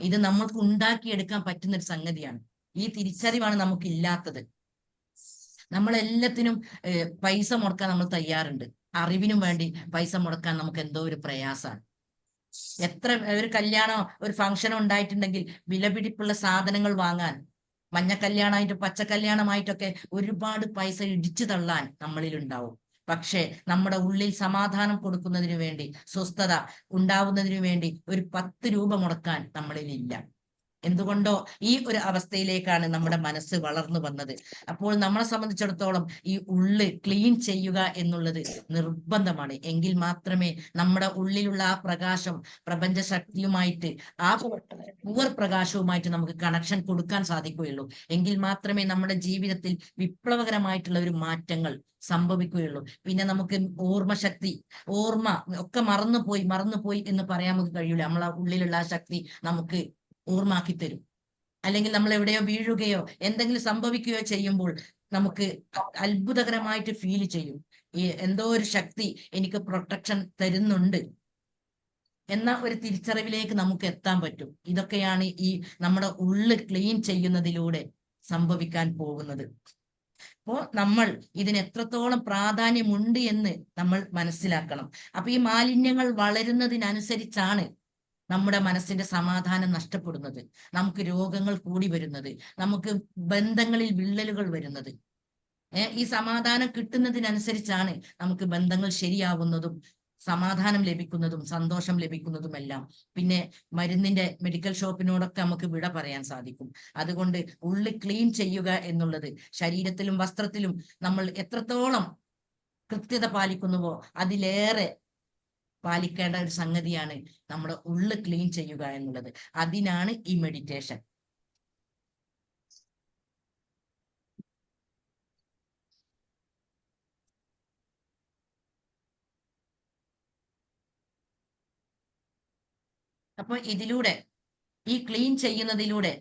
ഇത് നമ്മൾക്ക് ഉണ്ടാക്കിയെടുക്കാൻ പറ്റുന്ന ഒരു സംഗതിയാണ്. ഈ തിരിച്ചറിവാണ് നമുക്കില്ലാത്തത്. നമ്മളെല്ലാത്തിനും പൈസ മുടക്കാൻ നമ്മൾ തയ്യാറുണ്ട്. അറിവിനും വേണ്ടി പൈസ മുടക്കാൻ നമുക്ക് എന്തോ ഒരു പ്രയാസമാണ്. എത്ര ഒരു കല്യാണോ ഒരു ഫംഗ്ഷനോ ഉണ്ടായിട്ടുണ്ടെങ്കിൽ വിലപിടിപ്പുള്ള സാധനങ്ങൾ വാങ്ങാൻ, മഞ്ഞ കല്യാണമായിട്ടും പച്ച കല്യാണമായിട്ടൊക്കെ ഒരുപാട് പൈസ ഇടിച്ചു തള്ളാൻ നമ്മളിൽ ഉണ്ടാവും. പക്ഷെ നമ്മുടെ ഉള്ളിൽ സമാധാനം കൊടുക്കുന്നതിന് വേണ്ടി, സ്വസ്ഥത ഉണ്ടാവുന്നതിന് വേണ്ടി ഒരു 10 രൂപ മുടക്കാൻ നമ്മളിൽ ഇല്ല. എന്തുകൊണ്ടോ ഈ ഒരു അവസ്ഥയിലേക്കാണ് നമ്മുടെ മനസ്സ് വളർന്നു വന്നത്. അപ്പോൾ നമ്മളെ സംബന്ധിച്ചിടത്തോളം ഈ ഉള്ള് ക്ലീൻ ചെയ്യുക എന്നുള്ളത് നിർബന്ധമാണ്. എങ്കിൽ മാത്രമേ നമ്മുടെ ഉള്ളിലുള്ള ആ പ്രകാശം പ്രപഞ്ച ശക്തിയുമായിട്ട്, ആ പൂർ പ്രകാശവുമായിട്ട് നമുക്ക് കണക്ഷൻ കൊടുക്കാൻ സാധിക്കുകയുള്ളൂ. എങ്കിൽ മാത്രമേ നമ്മുടെ ജീവിതത്തിൽ വിപ്ലവകരമായിട്ടുള്ള ഒരു മാറ്റങ്ങൾ സംഭവിക്കുകയുള്ളൂ. പിന്നെ നമുക്ക് ഓർമ്മശക്തി, ഓർമ്മ ഒക്കെ മറന്നുപോയി എന്ന് പറയാൻ നമുക്ക് കഴിയൂല. നമ്മളെ ഉള്ളിലുള്ള ആ ശക്തി നമുക്ക് ഓർമ്മാക്കി തരും. അല്ലെങ്കിൽ നമ്മൾ എവിടെയോ വീഴുകയോ എന്തെങ്കിലും സംഭവിക്കുകയോ ചെയ്യുമ്പോൾ നമുക്ക് അത്ഭുതകരമായിട്ട് ഫീൽ ചെയ്യും. ഈ എന്തോ ഒരു ശക്തി എനിക്ക് പ്രൊട്ടക്ഷൻ തരുന്നുണ്ട് എന്ന ഒരു തിരിച്ചറിവിലേക്ക് നമുക്ക് എത്താൻ പറ്റും. ഇതൊക്കെയാണ് ഈ നമ്മുടെ ഉള്ള് ക്ലീൻ ചെയ്യുന്നതിലൂടെ സംഭവിക്കാൻ പോകുന്നത്. അപ്പോ നമ്മൾ ഇതിന് എത്രത്തോളം പ്രാധാന്യമുണ്ട് എന്ന് നമ്മൾ മനസ്സിലാക്കണം. അപ്പൊ ഈ മാലിന്യങ്ങൾ വളരുന്നതിനനുസരിച്ചാണ് നമ്മുടെ മനസ്സിന്റെ സമാധാനം നഷ്ടപ്പെടുന്നത്, നമുക്ക് രോഗങ്ങൾ കൂടി വരുന്നത്, നമുക്ക് ബന്ധങ്ങളിൽ വിള്ളലുകൾ വരുന്നത്. ഈ സമാധാനം കിട്ടുന്നതിനനുസരിച്ചാണ് നമുക്ക് ബന്ധങ്ങൾ ശരിയാവുന്നതും സമാധാനം ലഭിക്കുന്നതും സന്തോഷം ലഭിക്കുന്നതുമെല്ലാം. പിന്നെ മരുന്നിന്റെ മെഡിക്കൽ ഷോപ്പിനോടൊക്കെ നമുക്ക് വിട പറയാൻ സാധിക്കും. അതുകൊണ്ട് ഉള്ളി ക്ലീൻ ചെയ്യുക എന്നുള്ളത് ശരീരത്തിലും വസ്ത്രത്തിലും നമ്മൾ എത്രത്തോളം കൃത്യത പാലിക്കുന്നുവോ അതിലേറെ പാലിക്കേണ്ട ഒരു സംഗതിയാണ് നമ്മുടെ ഉള്ള് ക്ലീൻ ചെയ്യുക എന്നുള്ളത്. അതിനാണ് ഈ മെഡിറ്റേഷൻ. അപ്പൊ ഇതിലൂടെ, ഈ ക്ലീൻ ചെയ്യുന്നതിലൂടെ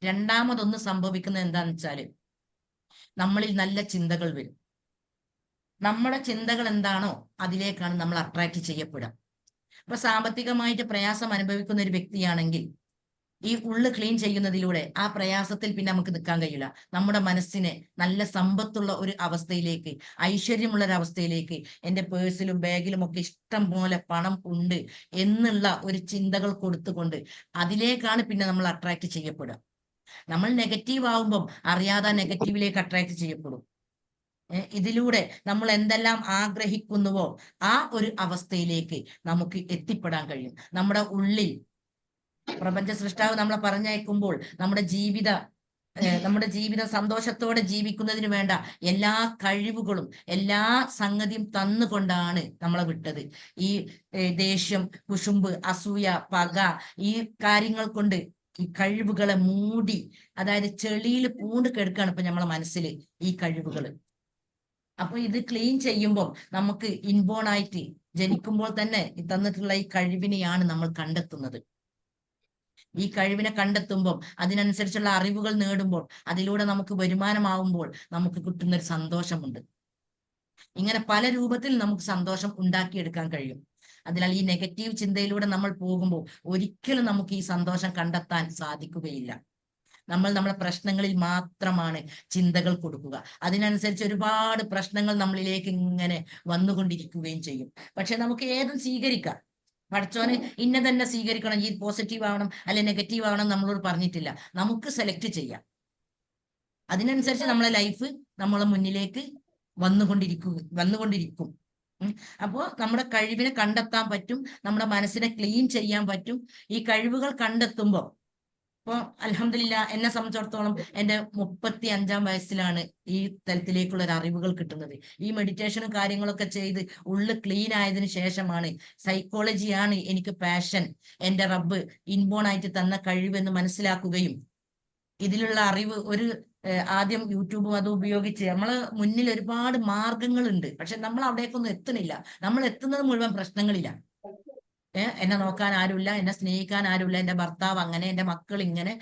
രണ്ടാമതൊന്ന് സംഭവിക്കുന്നത് എന്താന്ന് വെച്ചാല് നമ്മളിൽ നല്ല ചിന്തകൾ വരും. നമ്മുടെ ചിന്തകൾ എന്താണോ അതിലേക്കാണ് നമ്മൾ അട്രാക്ട് ചെയ്യപ്പെടുക. അപ്പൊ സാമ്പത്തികമായിട്ട് പ്രയാസം അനുഭവിക്കുന്ന ഒരു വ്യക്തിയാണെങ്കിൽ ഈ ഉള്ള് ക്ലീൻ ചെയ്യുന്നതിലൂടെ ആ പ്രയാസത്തിൽ പിന്നെ നമുക്ക് നിൽക്കാൻ കഴിയില്ല. നമ്മുടെ മനസ്സിനെ നല്ല സമ്പത്തുള്ള ഒരു അവസ്ഥയിലേക്ക്, ഐശ്വര്യമുള്ള ഒരു അവസ്ഥയിലേക്ക്, എൻ്റെ പേഴ്സിലും ബാഗിലും ഒക്കെ ഇഷ്ടം പോലെ പണം ഉണ്ട് എന്നുള്ള ഒരു ചിന്തകൾ കൊടുത്തുകൊണ്ട് അതിലേക്കാണ് പിന്നെ നമ്മൾ അട്രാക്ട് ചെയ്യപ്പെടുക. നമ്മൾ നെഗറ്റീവ് ആവുമ്പം അറിയാതെ നെഗറ്റീവിലേക്ക് അട്രാക്ട് ചെയ്യപ്പെടും. ഇതിലൂടെ നമ്മൾ എന്തെല്ലാം ആഗ്രഹിക്കുന്നുവോ ആ ഒരു അവസ്ഥയിലേക്ക് നമുക്ക് എത്തിപ്പെടാൻ കഴിയും. നമ്മുടെ ഉള്ളിൽ പ്രപഞ്ച സൃഷ്ടാവ് നമ്മളെ പറഞ്ഞയക്കുമ്പോൾ നമ്മുടെ ജീവിതം സന്തോഷത്തോടെ ജീവിക്കുന്നതിന് വേണ്ട എല്ലാ കഴിവുകളും എല്ലാ സംഗതിയും തന്നുകൊണ്ടാണ് നമ്മളെ വിട്ടത്. ഈ ദേഷ്യം, കുശുമ്പ്, അസൂയ, പക ഈ കാര്യങ്ങൾ കൊണ്ട് ഈ കഴിവുകളെ മൂടി, അതായത് ചെളിയിൽ പൂണ്ട് കിടക്കുകയാണ് ഇപ്പൊ നമ്മളെ മനസ്സിൽ ഈ കഴിവുകൾ. അപ്പൊ ഇത് ക്ലീൻ ചെയ്യുമ്പോൾ നമുക്ക് ഇൻബോൺ ആയിട്ട് ജനിക്കുമ്പോൾ തന്നെ തന്നിട്ടുള്ള ഈ കഴിവിനെയാണ് നമ്മൾ കണ്ടെത്തുന്നത്. ഈ കഴിവിനെ കണ്ടെത്തുമ്പോൾ അതിനനുസരിച്ചുള്ള അറിവുകൾ നേടുമ്പോൾ അതിലൂടെ നമുക്ക് വരുമാനമാവുമ്പോൾ നമുക്ക് കിട്ടുന്ന ഒരു സന്തോഷമുണ്ട്. ഇങ്ങനെ പല രൂപത്തിൽ നമുക്ക് സന്തോഷം ഉണ്ടാക്കിയെടുക്കാൻ കഴിയും. അതിനാൽ ഈ നെഗറ്റീവ് ചിന്തയിലൂടെ നമ്മൾ പോകുമ്പോൾ ഒരിക്കലും നമുക്ക് ഈ സന്തോഷം കണ്ടെത്താൻ സാധിക്കുകയില്ല. നമ്മൾ നമ്മുടെ പ്രശ്നങ്ങളിൽ മാത്രമാണ് ചിന്തകൾ കൊടുക്കുക. അതിനനുസരിച്ച് ഒരുപാട് പ്രശ്നങ്ങൾ നമ്മളിലേക്ക് ഇങ്ങനെ വന്നുകൊണ്ടിരിക്കുകയും ചെയ്യും. പക്ഷെ നമുക്ക് ഏതും സ്വീകരിക്കാം. പഠിച്ചോന് ഇന്ന തന്നെ സ്വീകരിക്കണം, ഈ പോസിറ്റീവ് ആവണം അല്ലെ നെഗറ്റീവ് ആവണം നമ്മളോട് പറഞ്ഞിട്ടില്ല. നമുക്ക് സെലക്ട് ചെയ്യാം. അതിനനുസരിച്ച് നമ്മളെ ലൈഫ് നമ്മളെ മുന്നിലേക്ക് വന്നുകൊണ്ടിരിക്കും. അപ്പോ നമ്മുടെ കഴിവിനെ കണ്ടെത്താൻ പറ്റും, നമ്മുടെ മനസ്സിനെ ക്ലീൻ ചെയ്യാൻ പറ്റും. ഈ കഴിവുകൾ കണ്ടെത്തുമ്പോൾ ഇപ്പൊ അൽഹംദുലില്ലാ എന്നെ സംബന്ധിച്ചിടത്തോളം എൻ്റെ 35-ാം വയസ്സിലാണ് ഈ തലത്തിലേക്കുള്ള ഒരു അറിവുകൾ കിട്ടുന്നത്. ഈ മെഡിറ്റേഷനും കാര്യങ്ങളൊക്കെ ചെയ്ത് ഉള്ളു ക്ലീൻ ആയതിനു ശേഷമാണ് സൈക്കോളജിയാണ് എനിക്ക് പാഷൻ, എൻ്റെ റബ്ബ് ഇൻബോൺ ആയിട്ട് തന്ന കഴിവെന്ന് മനസ്സിലാക്കുകയും ഇതിലുള്ള അറിവ് ആദ്യം യൂട്യൂബും അതും ഉപയോഗിച്ച് നമ്മള് മുന്നിൽ ഒരുപാട് മാർഗങ്ങളുണ്ട്. പക്ഷെ നമ്മൾ അവിടേക്കൊന്നും എത്തുന്നില്ല. നമ്മൾ എത്തുന്നത് മുഴുവൻ പ്രശ്നങ്ങളില്ല. എന്നെ നോക്കാൻ ആരുമില്ല, എന്നെ സ്നേഹിക്കാൻ ആരുമില്ല, എൻ്റെ ഭർത്താവ് അങ്ങനെ, എൻ്റെ മക്കൾ ഇങ്ങനെ,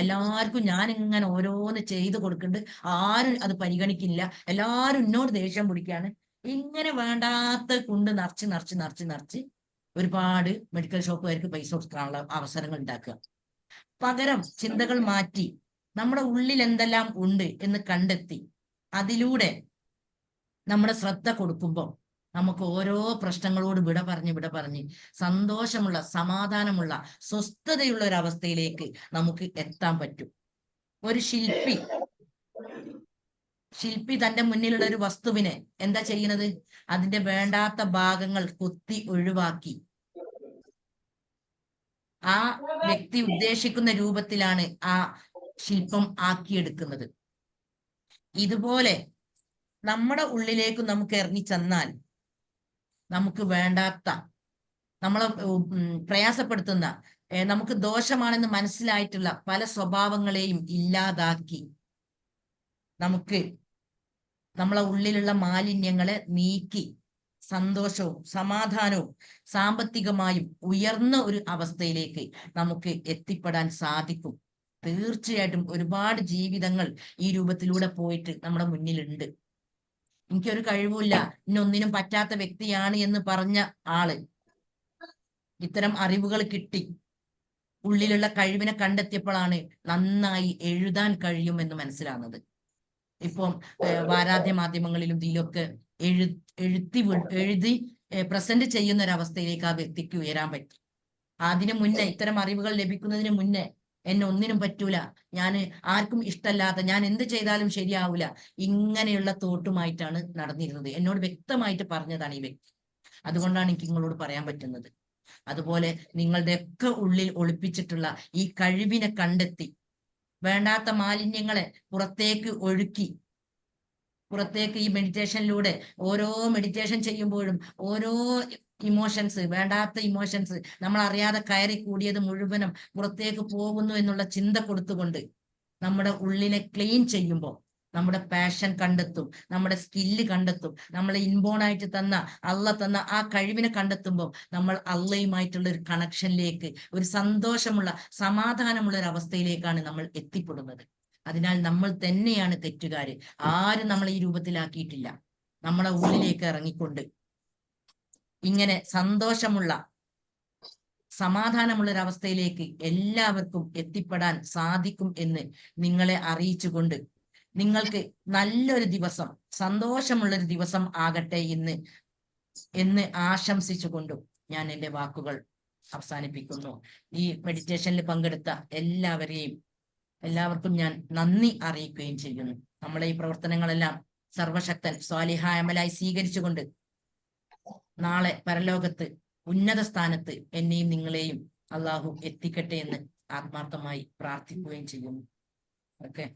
എല്ലാവർക്കും ഞാൻ ഇങ്ങനെ ഓരോന്ന് ചെയ്ത് കൊടുക്കുന്നുണ്ട്, ആരും അത് പരിഗണിക്കില്ല, എല്ലാരും എന്നോട് ദേഷ്യം പിടിക്കാണ്. ഇങ്ങനെ വേണ്ടാത്ത കൊണ്ട് നിറച്ച് നിറച്ച് നിറച്ച് നിറച്ച് ഒരുപാട് മെഡിക്കൽ ഷോപ്പുകാർക്ക് പൈസ കൊടുക്കാനുള്ള അവസരങ്ങൾ ഉണ്ടാക്കുക. പകരം ചിന്തകൾ മാറ്റി നമ്മുടെ ഉള്ളിൽ എന്തെല്ലാം ഉണ്ട് എന്ന് കണ്ടെത്തി അതിലൂടെ നമ്മുടെ ശ്രദ്ധ കൊടുക്കുമ്പോൾ നമുക്ക് ഓരോ പ്രശ്നങ്ങളോട് വിട പറഞ്ഞ് സന്തോഷമുള്ള, സമാധാനമുള്ള, സ്വസ്ഥതയുള്ള ഒരു അവസ്ഥയിലേക്ക് നമുക്ക് എത്താൻ പറ്റും. ഒരു ശില്പി തന്റെ മുന്നിലുള്ള ഒരു വസ്തുവിനെ എന്താ ചെയ്യുന്നത്? അതിന്റെ വേണ്ടാത്ത ഭാഗങ്ങൾ കൊത്തി ഒഴിവാക്കി ആ വ്യക്തി ഉദ്ദേശിക്കുന്ന രൂപത്തിലാണ് ആ ശില്പം ആക്കിയെടുക്കുന്നത്. ഇതുപോലെ നമ്മുടെ ഉള്ളിലേക്ക് നമുക്ക് ഇറങ്ങിച്ചെന്നാൽ നമുക്ക് വേണ്ടാത്ത, നമ്മളെ പ്രയാസപ്പെടുത്തുന്ന, നമുക്ക് ദോഷമാണെന്ന് മനസ്സിലായിട്ടുള്ള പല സ്വഭാവങ്ങളെയും ഇല്ലാതാക്കി നമുക്ക് നമ്മളെ ഉള്ളിലുള്ള മാലിന്യങ്ങളെ നീക്കി സന്തോഷവും സമാധാനവും സാമ്പത്തികമായും ഉയർന്ന ഒരു അവസ്ഥയിലേക്ക് നമുക്ക് എത്തിപ്പെടാൻ സാധിക്കും. തീർച്ചയായിട്ടും ഒരുപാട് ജീവിതങ്ങൾ ഈ രൂപത്തിലൂടെ പോയിട്ട് നമ്മുടെ മുന്നിലുണ്ട്. എനിക്കൊരു കഴിവുമില്ല, ഇന്നൊന്നിനും പറ്റാത്ത വ്യക്തിയാണ് എന്ന് പറഞ്ഞ ആള് ഇത്തരം അറിവുകൾ കിട്ടി ഉള്ളിലുള്ള കഴിവിനെ കണ്ടെത്തിയപ്പോഴാണ് നന്നായി എഴുതാൻ കഴിയുമെന്ന് മനസ്സിലാകുന്നത്. ഇപ്പം വാരാദ്യ മാധ്യമങ്ങളിലും ഇതിലൊക്കെ എഴുതി പ്രസന്റ് ചെയ്യുന്ന ഒരു അവസ്ഥയിലേക്ക് ആ വ്യക്തിക്ക് ഉയരാൻ പറ്റി. അതിനു മുന്നേ, ഇത്തരം അറിവുകൾ ലഭിക്കുന്നതിന് മുന്നേ എന്നെ ഒന്നിനും പറ്റൂല, ഞാൻ ആർക്കും ഇഷ്ടമല്ലാത്ത, ഞാൻ എന്ത് ചെയ്താലും ശരിയാവൂല, ഇങ്ങനെയുള്ള തോട്ടുമായിട്ടാണ് നടന്നിരുന്നത്. എന്നോട് വ്യക്തമായിട്ട് പറഞ്ഞതാണ് ഈ വ്യക്തി. അതുകൊണ്ടാണ് എനിക്ക് നിങ്ങളോട് പറയാൻ പറ്റുന്നത്. അതുപോലെ നിങ്ങളുടെയൊക്കെ ഉള്ളിൽ ഒളിപ്പിച്ചിട്ടുള്ള ഈ കഴിവിനെ കണ്ടെത്തി വേണ്ടാത്ത മാലിന്യങ്ങളെ പുറത്തേക്ക് ഒഴുക്കി, പുറത്തേക്ക് ഈ മെഡിറ്റേഷനിലൂടെ ഓരോ മെഡിറ്റേഷൻ ചെയ്യുമ്പോഴും ഓരോ ഇമോഷൻസ്, വേണ്ടാത്ത ഇമോഷൻസ് നമ്മൾ അറിയാതെ കയറി കൂടിയത് മുഴുവനും പുറത്തേക്ക് പോകുന്നു എന്നുള്ള ചിന്ത കൊടുത്തുകൊണ്ട് നമ്മുടെ ഉള്ളിനെ ക്ലീൻ ചെയ്യുമ്പോൾ നമ്മുടെ പാഷൻ കണ്ടെത്തും, നമ്മുടെ സ്കില്ല് കണ്ടെത്തും, നമ്മളെ ഇൻബോൺ ആയിട്ട് തന്ന അള്ള തന്ന ആ കഴിവിനെ കണ്ടെത്തുമ്പോൾ നമ്മൾ അള്ളയുമായിട്ടുള്ള ഒരു കണക്ഷനിലേക്ക്, ഒരു സന്തോഷമുള്ള, സമാധാനമുള്ള ഒരു അവസ്ഥയിലേക്കാണ് നമ്മൾ എത്തിപ്പെടുന്നത്. അതിനാൽ നമ്മൾ തന്നെയാണ് തെറ്റുകാര്. ആരും നമ്മളെ ഈ രൂപത്തിലാക്കിയിട്ടില്ല. നമ്മളെ ഉള്ളിലേക്ക് ഇറങ്ങിക്കൊണ്ട് ഇങ്ങനെ സന്തോഷമുള്ള, സമാധാനമുള്ള ഒരു അവസ്ഥയിലേക്ക് എല്ലാവർക്കും എത്തിപ്പെടാൻ സാധിക്കും എന്ന് നിങ്ങളെ അറിയിച്ചുകൊണ്ട് നിങ്ങൾക്ക് നല്ലൊരു ദിവസം, സന്തോഷമുള്ളൊരു ദിവസം ആകട്ടെ എന്ന് ആശംസിച്ചുകൊണ്ടും ഞാൻ എൻ്റെ വാക്കുകൾ അവസാനിപ്പിക്കുന്നു. ഈ മെഡിറ്റേഷനിൽ പങ്കെടുത്ത എല്ലാവർക്കും ഞാൻ നന്ദി അറിയിക്കുകയും ചെയ്യുന്നു. നമ്മളെ ഈ പ്രവർത്തനങ്ങളെല്ലാം സർവശക്തൻ സ്വാലിഹായ അമലായി സ്വീകരിച്ചുകൊണ്ട് നാളെ പരലോകത്ത് ഉന്നത സ്ഥാനത്ത് എന്നെയും നിങ്ങളെയും അള്ളാഹു എത്തിക്കട്ടെ എന്ന് ആത്മാർത്ഥമായി പ്രാർത്ഥിക്കുകയും ചെയ്യുന്നു. ഓക്കെ.